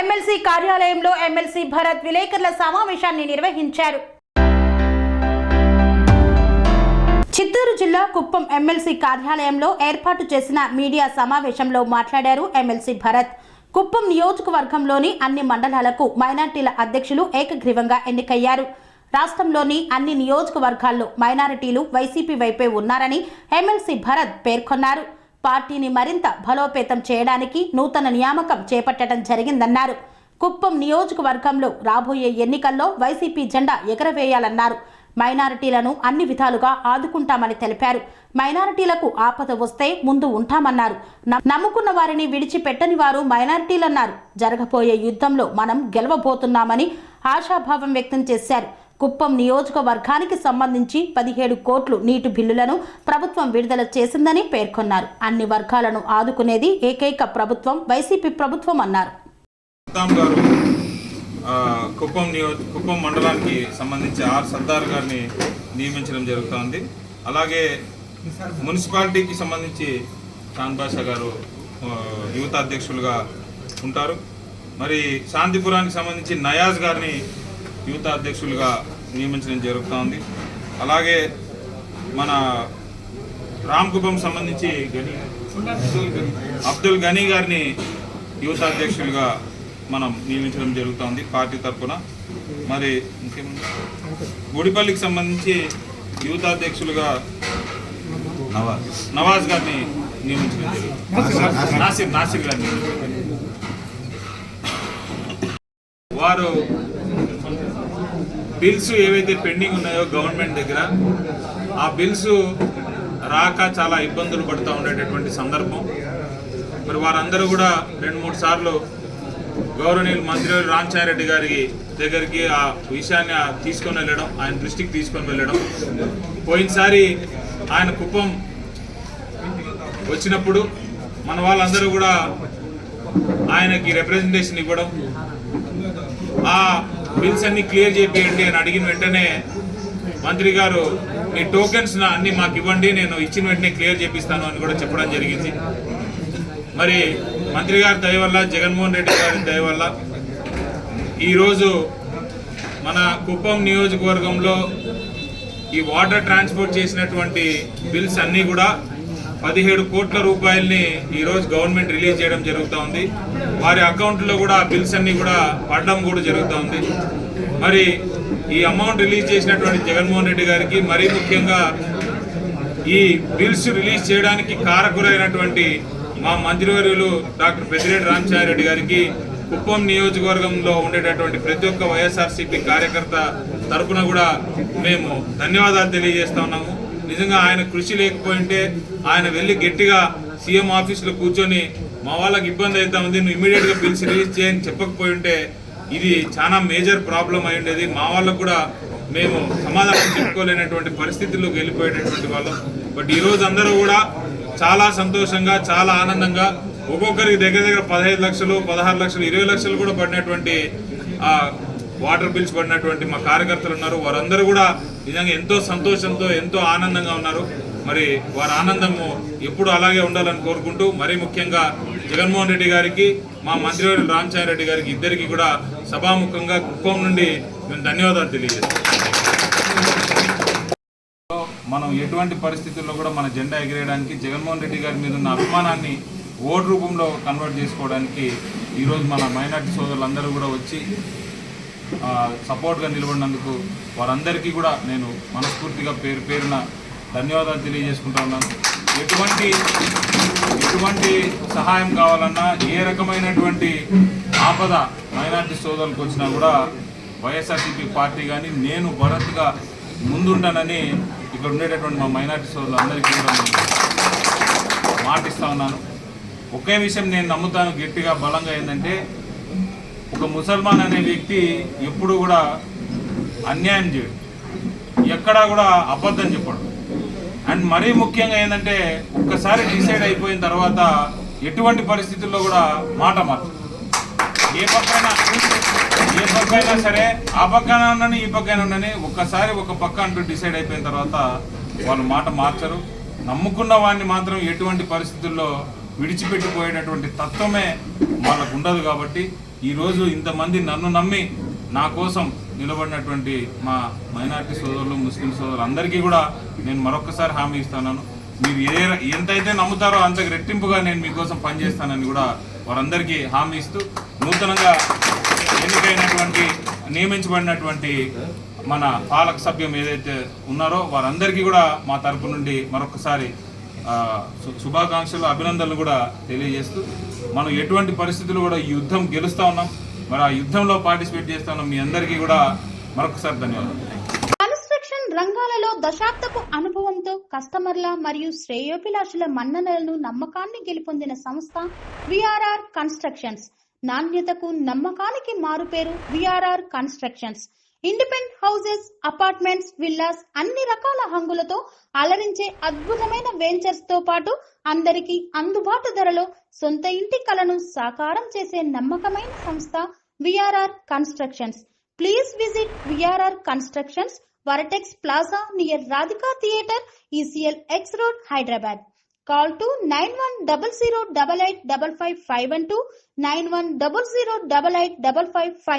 MLC కార్యాలయంలో MLC Bharat విలేకరుల సమావేశాన్ని నిర్వహించారు. చిత్తూరు జిల్లా కుప్పం ఎమ్మెల్సీ కార్యాలయంలో ఏర్పాటు చేసిన మీడియా సమావేశంలో మాట్లాడారు ఎమ్మెల్సీ భరత్. కుప్పం నియోజకవర్గంలోని అన్ని మండలాలకు మైనారిటీల అధ్యక్షులు ఏకగ్రీవంగా ఎన్నికయ్యారు. రాష్ట్రంలోని అన్ని నియోజకవర్గాల్లో మైనారిటీలు వైసీపీ వైపే ఉన్నారని ఎమ్మెల్సీ భరత్ పేర్కొన్నారు. పార్టీని మరింత బలోపేతం చేయడానికి నూతన నియామకం చేపట్టడం జరిగిందన్నారు. కుప్పం నియోజకవర్గంలో రాబోయే ఎన్నికల్లో వైసీపీ జెండా ఎగరవేయాలన్నారు. మైనారిటీలను అన్ని విధాలుగా ఆదుకుంటామని తెలిపారు. మైనారిటీలకు ఆపద వస్తే ముందు ఉంటామన్నారు. నమ్ముకున్న వారిని విడిచిపెట్టని వారు మైనారిటీలన్నారు. జరగబోయే యుద్ధంలో మనం గెలవబోతున్నామని ఆశాభావం వ్యక్తం చేశారు. కుప్పం నియోజకవర్గానికి సంబంధించి 17 కోట్లు నీటి బిల్లులను ప్రభుత్వం విడుదల చేసిందని పేర్కొన్నారు. అన్ని వర్గాలను ఆదుకునేది ఏకైక ప్రభుత్వం వైసీపీ ప్రభుత్వం అన్నారు. కుప్పం మండలానికి సంబంధించి ఆర్ సర్దార్ గారిని నియమించడం జరుగుతోంది. అలాగే మున్సిపాలిటీకి సంబంధించి ఖాన్ బాషా గారు యువత అధ్యక్షులుగా ఉంటారు. మరి శాంతిపురానికి సంబంధించి నయాజ్ గారిని యువత అధ్యక్షులుగా నియమించడం జరుగుతోంది. అలాగే మన రామ్కుప్పం సంబంధించి అబ్దుల్ గనీ గారిని యువత అధ్యక్షులుగా మనం నియమించడం జరుగుతోంది పార్టీ తరఫున. మరి గుడిపల్లికి సంబంధించి యువత అధ్యక్షులుగా నవాజ్ గారిని నియమించడం జరుగుతుంది. నాసిర్ గారిని వారు బిల్స్ ఏవైతే పెండింగ్ ఉన్నాయో గవర్నమెంట్ దగ్గర ఆ బిల్స్ రాక చాలా ఇబ్బందులు పడుతూ ఉండేటటువంటి సందర్భం. మరి వారందరూ కూడా 2-3 సార్లు గౌరవనీయులు మంత్రి రామచారెడ్డి గారి దగ్గరికి ఆ విషయాన్ని తీసుకొని వెళ్ళడం, ఆయన దృష్టికి తీసుకొని వెళ్ళడం. పోయినసారి ఆయన కుప్పం వచ్చినప్పుడు మన వాళ్ళందరూ కూడా ఆయనకి రిప్రజెంటేషన్ ఇవ్వడం, ఆ బిల్స్ అన్ని క్లియర్ చేయండి అని అడిగిన వెంటనే మంత్రి గారు మీ టోకెన్స్ అన్ని మాకు ఇవ్వండి, నేను ఇచ్చిన వెంటనే క్లియర్ చేపిస్తాను అని కూడా చెప్పడం జరిగింది. మరి మంత్రి గారి దయ వల్ల, జగన్మోహన్ రెడ్డి గారి దయ వల్ల ఈరోజు మన కుప్పం నియోజకవర్గంలో ఈ వాటర్ ట్రాన్స్పోర్ట్ చేసినటువంటి బిల్స్ అన్నీ కూడా 17 కోట్ల రూపాయలని ఈరోజు గవర్నమెంట్ రిలీజ్ చేయడం జరుగుతూ ఉంది. వారి అకౌంట్లో కూడా బిల్స్ అన్నీ కూడా పడడం కూడా జరుగుతూ ఉంది. మరి ఈ అమౌంట్ రిలీజ్ చేసినటువంటి జగన్మోహన్ రెడ్డి గారికి, మరీ ముఖ్యంగా ఈ బిల్స్ రిలీజ్ చేయడానికి కారకులైనటువంటి మా మంత్రివర్యులు డాక్టర్ పెద్దిరెడ్డి రామచారెడ్డి గారికి, కుప్పం నియోజకవర్గంలో ఉండేటటువంటి ప్రతి ఒక్క వైఎస్ఆర్సీపీ కార్యకర్త తరఫున కూడా మేము ధన్యవాదాలు తెలియజేస్తా ఉన్నాము. నిజంగా ఆయన కృషి లేకపోయింటే, ఆయన వెళ్ళి గట్టిగా సీఎం ఆఫీసులో కూర్చొని మా వాళ్ళకి ఇబ్బంది అవుతా ఉంది, నువ్వు ఇమీడియట్గా బిల్స్ రిలీజ్ చేయని చెప్పకపోయి ఉంటే ఇది చాలా మేజర్ ప్రాబ్లం అయి ఉండేది. మా వాళ్ళకు కూడా మేము సమాధానం చెప్పుకోలేనటువంటి పరిస్థితుల్లోకి వెళ్ళిపోయేటటువంటి వాళ్ళం. బట్ ఈరోజు అందరూ కూడా చాలా సంతోషంగా, చాలా ఆనందంగా, ఒక్కొక్కరికి దగ్గర 15 లక్షలు, 16 లక్షలు, 20 లక్షలు కూడా పడినటువంటి వాటర్ బిల్స్ పడినటువంటి మా కార్యకర్తలు ఉన్నారు. వారందరూ కూడా నిజంగా ఎంతో సంతోషంతో, ఎంతో ఆనందంగా ఉన్నారు. మరి వారి ఆనందము ఎప్పుడు అలాగే ఉండాలని కోరుకుంటూ, మరీ ముఖ్యంగా జగన్మోహన్ రెడ్డి గారికి, మా మంత్రివర్యులు రామచారెడ్డి గారికి ఇద్దరికి కూడా సభాముఖంగా కుప్పం నుండి మేము ధన్యవాదాలు తెలియజేస్తాం. మనం ఎటువంటి పరిస్థితుల్లో కూడా మన జెండా ఎగిరేయడానికి, జగన్మోహన్ రెడ్డి గారి మీద ఉన్న అభిమానాన్ని ఓటు రూపంలో కన్వర్ట్ చేసుకోవడానికి ఈరోజు మన మైనార్టీ సోదరులందరూ కూడా వచ్చి సపోర్ట్గా నిలబడినందుకు వారందరికీ కూడా నేను మనస్ఫూర్తిగా పేరున ధన్యవాదాలు తెలియజేసుకుంటా ఉన్నాను. ఎటువంటి సహాయం కావాలన్నా, ఏ రకమైనటువంటి ఆపద మైనార్టీ సోదరులకు వచ్చినా కూడా వైఎస్ఆర్సీపీ పార్టీ కానీ నేను భరత్గా ముందుంటానని ఇక్కడ ఉండేటటువంటి మా మైనార్టీ సోదరులందరికీ కూడా మాటిస్తూ ఉన్నాను. ఒకే విషయం నేను నమ్ముతాను గట్టిగా, బలంగా, ఏంటంటే ఒక ముసల్మాన్ అనే వ్యక్తి ఎప్పుడు కూడా అన్యాయం చేయడు, ఎక్కడా కూడా అబద్ధం చెప్పడు. అండ్ మరీ ముఖ్యంగా ఏంటంటే ఒక్కసారి డిసైడ్ అయిపోయిన తర్వాత ఎటువంటి పరిస్థితుల్లో కూడా మాట మార్చు. ఏ పక్కైనా సరే, ఆ పక్కన ఉండని, ఈ పక్కన ఉండని, ఒక్కసారి ఒక పక్క అంటూ డిసైడ్ అయిపోయిన తర్వాత వాళ్ళు మాట మార్చరు. నమ్ముకున్న వాడిని మాత్రం ఎటువంటి పరిస్థితుల్లో విడిచిపెట్టిపోయేటటువంటి తత్వమే వాళ్ళకు ఉండదు. కాబట్టి ఈరోజు ఇంతమంది నన్ను నమ్మి నా కోసం నిలబడినటువంటి మా మైనారిటీ సోదరులు, ముస్లిం సోదరులు అందరికీ కూడా నేను మరొకసారి హామీ ఇస్తున్నాను. మీరు ఎంతైతే నమ్ముతారో అంతకు రెట్టింపుగా నేను మీకోసం పనిచేస్తానని కూడా వారందరికీ హామీ ఇస్తూ, నూతనంగా నియమించబడినటువంటి మన పాలక సభ్యం ఏదైతే ఉన్నారో వారందరికీ కూడా మా తరపు నుండి మరొకసారి శుభాకాంక్షలు, అభినందనలు కూడా తెలియజేస్తూ, మనం ఎటువంటి పరిస్థితులు కూడా ఈ యుద్ధం గెలుస్తా ఉన్నాం, మరి ఆ యుద్ధంలో పార్టిసిపేట్ చేస్తా ఉన్నాం. మీ అందరికీ కూడా మరొకసారి ధన్యవాదాలు. కన్స్ట్రక్షన్ రంగాలలో దశాబ్దపు అనుభవంతో కస్టమర్ల మరియు శ్రేయోభిలాషుల మన్ననలను, నమ్మకాన్ని గెలుపొందిన సంస్థ విఆర్ఆర్ కన్స్ట్రక్షన్స్. నాణ్యతకు, నమ్మకానికి మారుపేరు VRR constructions. Independent houses, apartments, villas అన్ని రకాల హంగులతో అలరించే అద్భుతమైన వెంచర్స్ తో పాటు అందరికీ అందుబాటు ధరలో సొంత ఇంటి కలను సాకారం చేసే నమ్మకమైన సంస్థ VRR constructions. Please visit VRR constructions, వరటెక్స్ plaza near Radhika theatre, ECL X Road, Hyderabad. Call to 910088555512, 9100885555.